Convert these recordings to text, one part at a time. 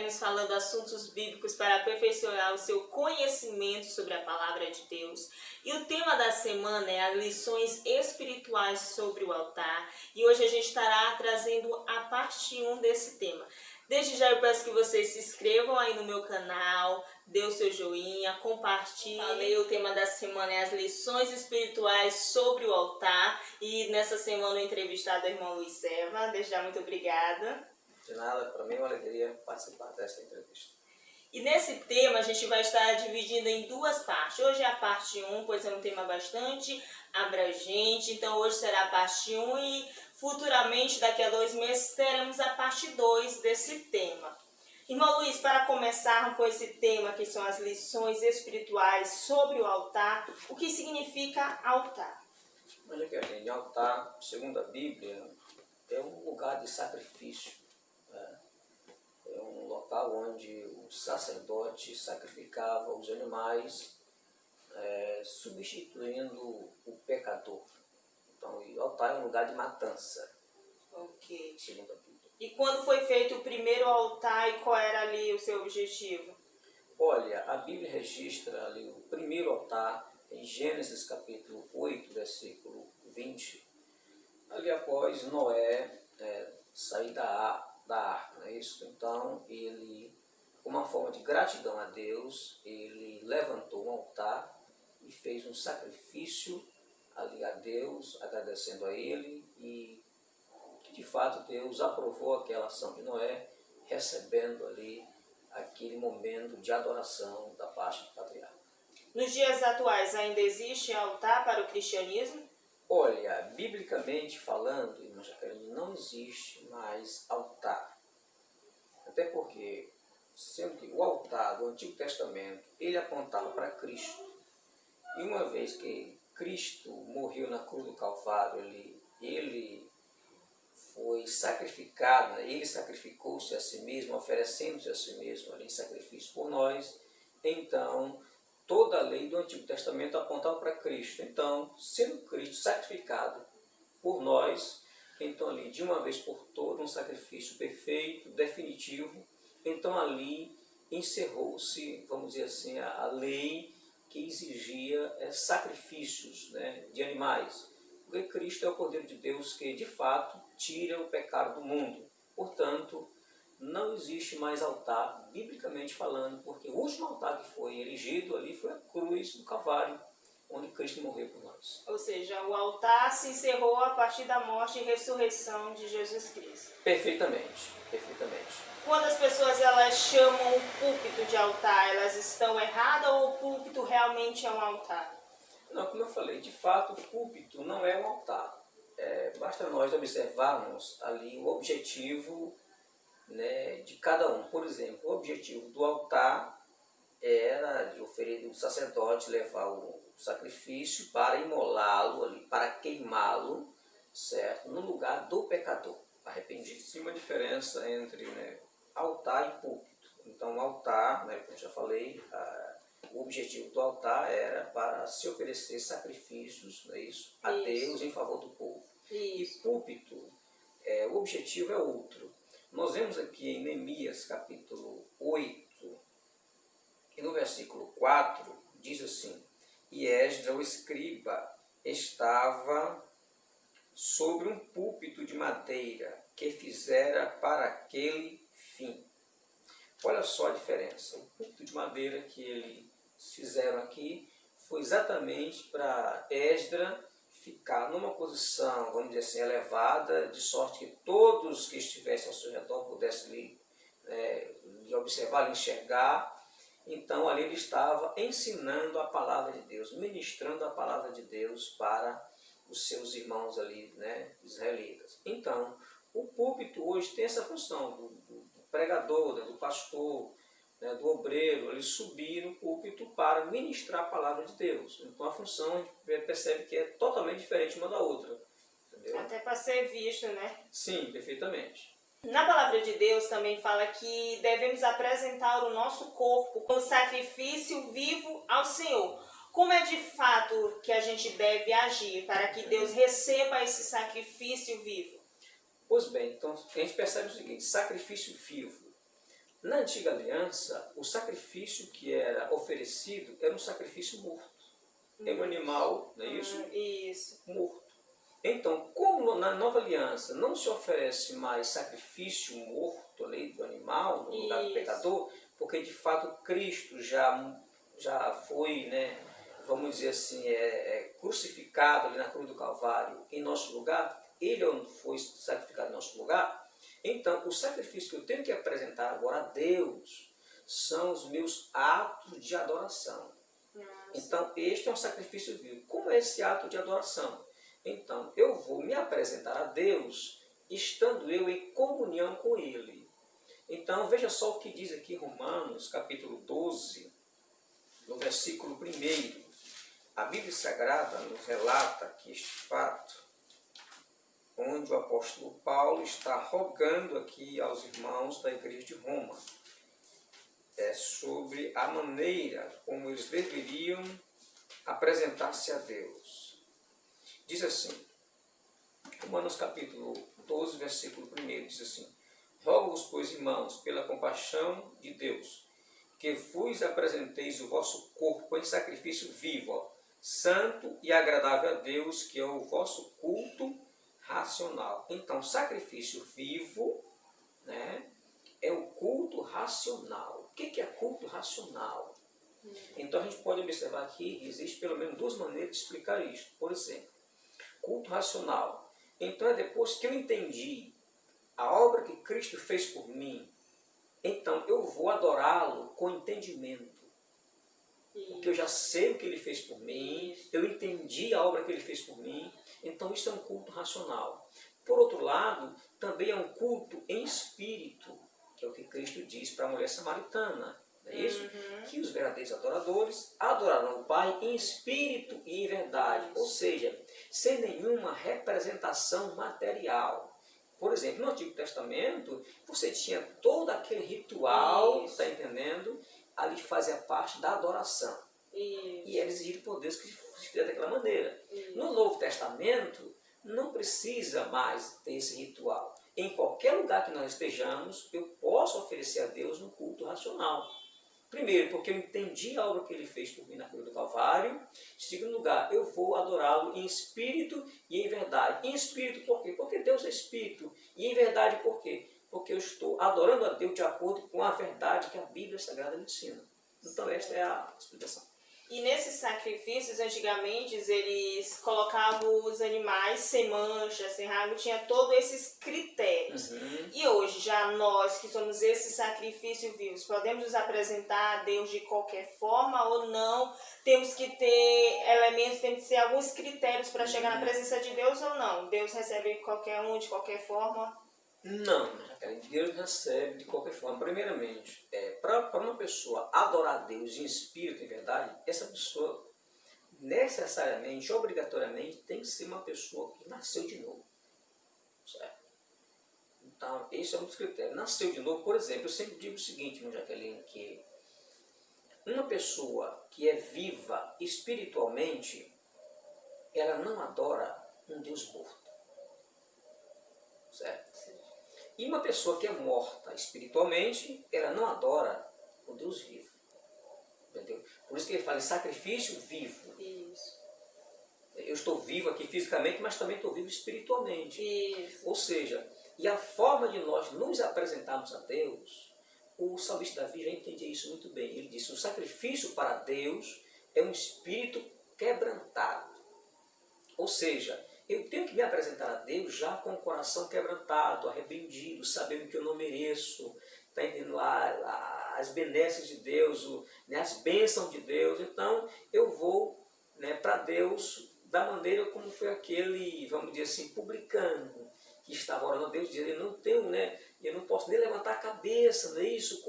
estaremos falando assuntos bíblicos para aperfeiçoar o seu conhecimento sobre a palavra de Deus. E o tema da semana é as lições espirituais sobre o altar. E hoje a gente estará trazendo a parte 1 desse tema. Desde já eu peço que vocês se inscrevam aí no meu canal, dê o seu joinha, compartilhe. Falei, o tema da semana é as lições espirituais sobre o altar. E nessa semana o entrevistado é o irmão Luiz Serva. Desde já muito obrigada. De nada, para mim é uma alegria participar dessa entrevista. E nesse tema a gente vai estar dividindo em duas partes. Hoje é a parte 1, pois é um tema bastante abrangente. Então hoje será a parte 1 e futuramente, daqui a 2 meses, teremos a parte 2 desse tema. Irmão Luiz, para começarmos com esse tema, que são as lições espirituais sobre o altar, o que significa altar? Olha que gente, altar, segundo a Bíblia, é um lugar de sacrifício. É um local onde o sacerdote sacrificava os animais, substituindo o pecador. Então, o altar é um lugar de matança, Ok. segundo a Bíblia. E quando foi feito o primeiro altar e qual era ali o seu objetivo? Olha, a Bíblia registra ali o primeiro altar em Gênesis capítulo 8, versículo 20, ali após Noé sair da arca, não é isso? Então, ele, como uma forma de gratidão a Deus, ele levantou um altar e fez um sacrifício ali a Deus, agradecendo a ele, e de fato Deus aprovou aquela ação de Noé, recebendo ali aquele momento de adoração da parte do patriarca. Nos dias atuais ainda existe altar para o cristianismo? Olha, biblicamente falando, irmã Jaqueline, não existe mais altar. Até porque, sendo que o altar do Antigo Testamento, ele apontava para Cristo. E uma vez que Cristo morreu na cruz do Calvário, ele foi sacrificado, né? Ele sacrificou-se a si mesmo, oferecendo-se a si mesmo ali em sacrifício por nós. Então, toda a lei do Antigo Testamento apontava para Cristo. Então, sendo Cristo sacrificado por nós, então ali, de uma vez por todas, um sacrifício perfeito, definitivo, então ali encerrou-se, vamos dizer assim, a lei que exigia sacrifícios, né, de animais. Porque Cristo é o Cordeiro de Deus que, de fato, tira o pecado do mundo. Portanto, não existe mais altar, biblicamente falando, porque o último altar que foi erigido ali foi a cruz do Calvário, onde Cristo morreu por nós. Ou seja, o altar se encerrou a partir da morte e ressurreição de Jesus Cristo. Perfeitamente, perfeitamente. Quando as pessoas elas chamam o púlpito de altar, elas estão erradas ou o púlpito realmente é um altar? Não, como eu falei, de fato o púlpito não é um altar. Basta nós observarmos ali o objetivo, né, de cada um. Por exemplo, o objetivo do altar era de oferecer o sacerdote levar o sacrifício para imolá-lo ali, para queimá-lo, certo? No lugar do pecador arrependido. Existe uma diferença entre, né, altar e púlpito. Então, o altar, né, como eu já falei, o objetivo do altar era para se oferecer sacrifícios, não é isso? A Deus em favor do povo. Isso. E púlpito, o objetivo é outro. Nós vemos aqui em Neemias capítulo 8, e no versículo 4, diz assim: E Esdras, o escriba, estava sobre um púlpito de madeira que fizera para aquele fim. Olha só a diferença. O púlpito de madeira que eles fizeram aqui foi exatamente para Esdras ficar numa posição, vamos dizer assim, elevada, de sorte que todos que estivessem ao seu redor pudessem lhe observar, lhe enxergar. Então ali ele estava ensinando a palavra de Deus, ministrando a palavra de Deus para os seus irmãos ali, né, israelitas. Então, o púlpito hoje tem essa função do pregador, né, do pastor, né, do obreiro, ele subir no púlpito para ministrar a palavra de Deus. Então a função a gente percebe que é totalmente diferente uma da outra. Entendeu? Até para ser visto, né? Sim, perfeitamente. Na palavra de Deus também fala que devemos apresentar o nosso corpo como sacrifício vivo ao Senhor. Como é de fato que a gente deve agir para que Deus receba esse sacrifício vivo? Pois bem, então a gente percebe o seguinte: sacrifício vivo. Na antiga aliança, o sacrifício que era oferecido era um sacrifício morto. É um animal, não é isso? Isso. Morto. Então, como na nova aliança não se oferece mais sacrifício morto ali do animal, no lugar do pecador, porque de fato Cristo já foi, né, vamos dizer assim, crucificado ali na cruz do Calvário em nosso lugar, ele não foi sacrificado em nosso lugar. Então, o sacrifício que eu tenho que apresentar agora a Deus são os meus atos de adoração. Então, este é um sacrifício vivo. Como é esse ato de adoração? Então, eu vou me apresentar a Deus estando eu em comunhão com Ele. Então, veja só o que diz aqui Romanos, capítulo 12, no versículo 1. A Bíblia Sagrada nos relata que este fato, onde o apóstolo Paulo está rogando aqui aos irmãos da igreja de Roma, sobre a maneira como eles deveriam apresentar-se a Deus. Diz assim, Romanos capítulo 12, versículo 1, diz assim: Rogo-vos, pois, irmãos, pela compaixão de Deus, que vos apresenteis o vosso corpo em sacrifício vivo, santo e agradável a Deus, que é o vosso culto racional. Então, sacrifício vivo, né, é o culto racional. O que é culto racional? Então, a gente pode observar aqui que existe pelo menos duas maneiras de explicar isso. Por exemplo, culto racional. Então, é depois que eu entendi a obra que Cristo fez por mim, então eu vou adorá-lo com entendimento. Porque eu já sei o que ele fez por mim, eu entendi a obra que ele fez por mim, então isso é um culto racional. Por outro lado, também é um culto em espírito, que é o que Cristo diz para a mulher samaritana. Não é isso? Que os verdadeiros adoradores adorarão o Pai em espírito e em verdade. Ou seja, sem nenhuma representação material. Por exemplo, no Antigo Testamento, você tinha todo aquele ritual, está entendendo? Ali fazia parte da adoração. E era exigido por Deus que se fizesse daquela maneira. No Novo Testamento, não precisa mais ter esse ritual. Em qualquer lugar que nós estejamos, eu posso oferecer a Deus um culto racional. Primeiro, porque eu entendi a obra que ele fez por mim na cruz do Calvário. Em segundo lugar, eu vou adorá-lo em espírito e em verdade. Em espírito por quê? Porque Deus é espírito. E em verdade por quê? Porque eu estou adorando a Deus de acordo com a verdade que a Bíblia Sagrada me ensina. Então esta é a explicação. E nesses sacrifícios, antigamente, eles colocavam os animais sem mancha, sem raiva, tinha todos esses critérios. E hoje, já nós que somos esses sacrifícios vivos, podemos nos apresentar a Deus de qualquer forma ou não? Temos que ter elementos, temos que ter alguns critérios para chegar na presença de Deus ou não? Deus recebe qualquer um, de qualquer forma? Não, Deus recebe de qualquer forma. Primeiramente, para uma pessoa adorar a Deus em espírito e verdade, essa pessoa necessariamente, obrigatoriamente, tem que ser uma pessoa que nasceu de novo. Certo? Então, esse é um dos critérios. Nasceu de novo, por exemplo, eu sempre digo o seguinte, meu Jaqueline, que uma pessoa que é viva espiritualmente, ela não adora um Deus morto. Certo? E uma pessoa que é morta espiritualmente, ela não adora o Deus vivo. Entendeu? Por isso que ele fala em sacrifício vivo. Isso. Eu estou vivo aqui fisicamente, mas também estou vivo espiritualmente. Isso. Ou seja, e a forma de nós nos apresentarmos a Deus, o salmista Davi já entendia isso muito bem. Ele disse, o sacrifício para Deus é um espírito quebrantado. Ou seja, eu tenho que me apresentar a Deus já com o coração quebrantado, arrependido, sabendo que eu não mereço, está entendendo as benesses de Deus, as bênçãos de Deus. Então, eu vou para Deus da maneira como foi aquele, vamos dizer assim, publicano, que estava orando a Deus, dizendo, eu não posso nem levantar a cabeça, não é isso?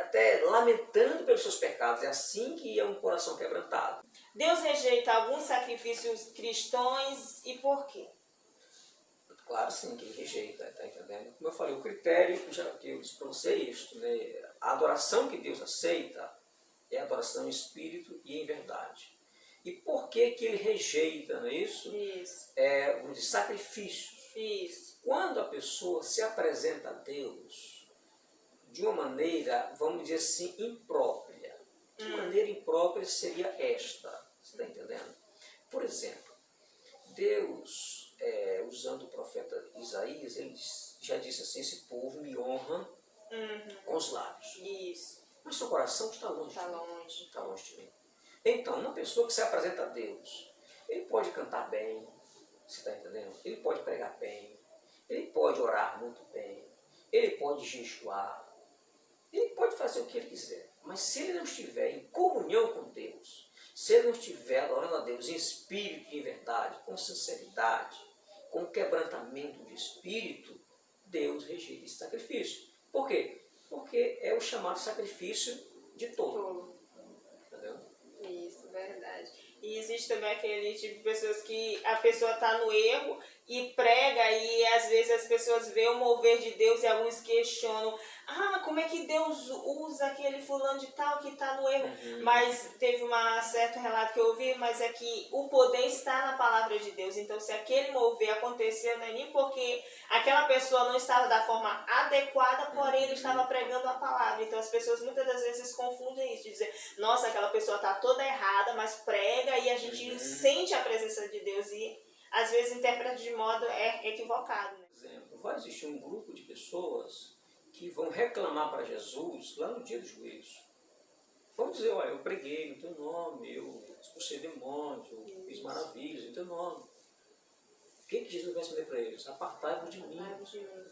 Até lamentando pelos seus pecados. É assim que é um coração quebrantado. Deus rejeita alguns sacrifícios cristãos e por quê? Claro sim que ele rejeita, está entendendo? Como eu falei, o critério que eu disse para você é isto, a adoração que Deus aceita é a adoração em espírito e em verdade. E por que que ele rejeita, não é isso? Isso. Os sacrifícios. Isso. Quando a pessoa se apresenta a Deus de uma maneira, vamos dizer assim, imprópria. De maneira imprópria seria esta, você está entendendo? Por exemplo, Deus, usando o profeta Isaías, ele já disse assim, esse povo me honra com os lábios. Isso. Mas seu coração está longe. Está longe. Está longe de mim. Então, uma pessoa que se apresenta a Deus, ele pode cantar bem, você está entendendo? Ele pode pregar bem, ele pode orar muito bem, ele pode jejuar, ele pode fazer o que ele quiser. Mas se ele não estiver em comunhão com Deus, se ele não estiver adorando a Deus em espírito e em verdade, com sinceridade, com quebrantamento de espírito, Deus rejeita esse sacrifício. Por quê? Porque é o chamado sacrifício de tolo. Entendeu? Isso, verdade. E existe também aquele tipo de pessoas que a pessoa está no erro e prega, e às vezes as pessoas veem o mover de Deus e alguns questionam, como é que Deus usa aquele fulano de tal que está no erro? Mas teve um certo relato que eu ouvi, mas é que o poder está na palavra de Deus. Então, se aquele mover aconteceu, não é nem porque aquela pessoa não estava da forma adequada, porém ele estava pregando a palavra. Então, as pessoas muitas das vezes confundem isso, de dizer, nossa, aquela pessoa está toda errada, mas prega e a gente sente a presença de Deus e às vezes interpreta de modo equivocado. Né? Por exemplo, vai existir um grupo de pessoas que vão reclamar para Jesus lá no dia do juízo. Vão dizer, olha, eu preguei no teu nome, eu expulsei demônios, eu fiz maravilhas em teu nome. O que Jesus vai responder para eles? Apartai-vos de mim,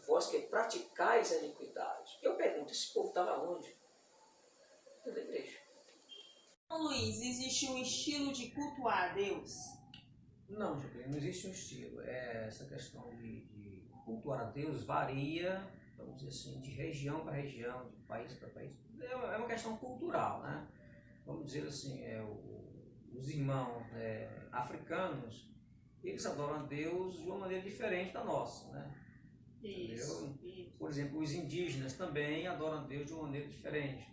vós que praticais a iniquidade. Eu pergunto, esse povo estava onde? Dentro da igreja. Luiz, existe um estilo de cultuar a Deus? Não, Jacqueline, não existe um estilo. Essa questão de cultuar a Deus varia, vamos dizer assim, de região para região, de país para país. É uma questão cultural, né? Vamos dizer assim, os irmãos africanos, eles adoram a Deus de uma maneira diferente da nossa, né? Isso. Por exemplo, os indígenas também adoram a Deus de uma maneira diferente.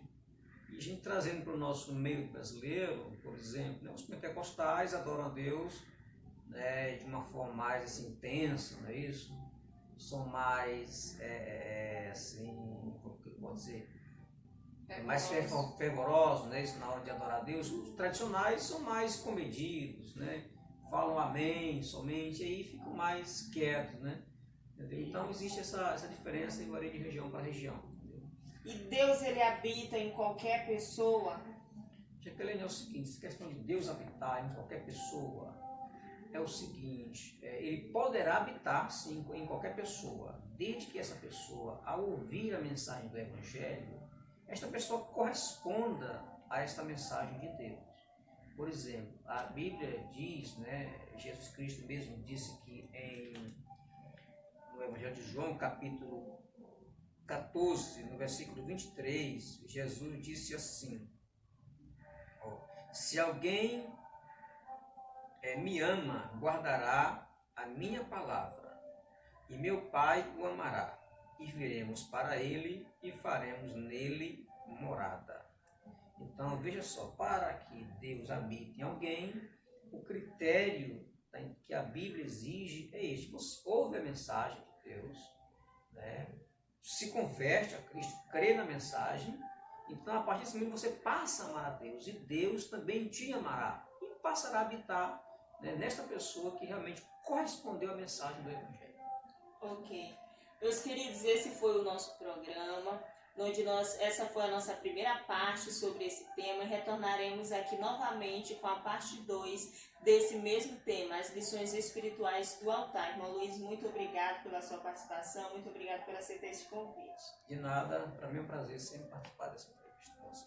E a gente trazendo para o nosso meio brasileiro, por exemplo, né, os pentecostais adoram a Deus, né, de uma forma mais assim, intensa, não é isso? São mais, assim, como que pode ser? Mais fervorosos, né, isso, na hora de adorar a Deus. Os tradicionais são mais comedidos, né? Falam amém somente, e aí ficam mais quietos, né? Entendeu? Então existe essa diferença e varia de região para região. Entendeu? E Deus, ele habita em qualquer pessoa? Jacqueline, é o seguinte, essa questão de Deus habitar em qualquer pessoa é o seguinte, ele poderá habitar sim em qualquer pessoa, desde que essa pessoa, ao ouvir a mensagem do Evangelho, esta pessoa corresponda a esta mensagem de Deus. Por exemplo, a Bíblia diz, né, Jesus Cristo mesmo disse que no Evangelho de João, capítulo 14, no versículo 23, Jesus disse assim, se alguém me ama, guardará a minha palavra, e meu Pai o amará, e viremos para ele e faremos nele morada. Então, veja só, para que Deus habite em alguém, o critério que a Bíblia exige é este. Você ouve a mensagem de Deus, né? Se converte a Cristo, crê na mensagem, então a partir desse momento você passa a amar a Deus, e Deus também te amará, e passará a habitar, né, nesta pessoa que realmente correspondeu à mensagem do Evangelho. Ok. Meus queridos, esse foi o nosso programa, onde essa foi a nossa primeira parte sobre esse tema, e retornaremos aqui novamente com a parte 2 desse mesmo tema, as lições espirituais do altar. Irmão Luiz, muito obrigado pela sua participação, muito obrigado por aceitar este convite. De nada, para mim é um prazer sempre participar dessa entrevista.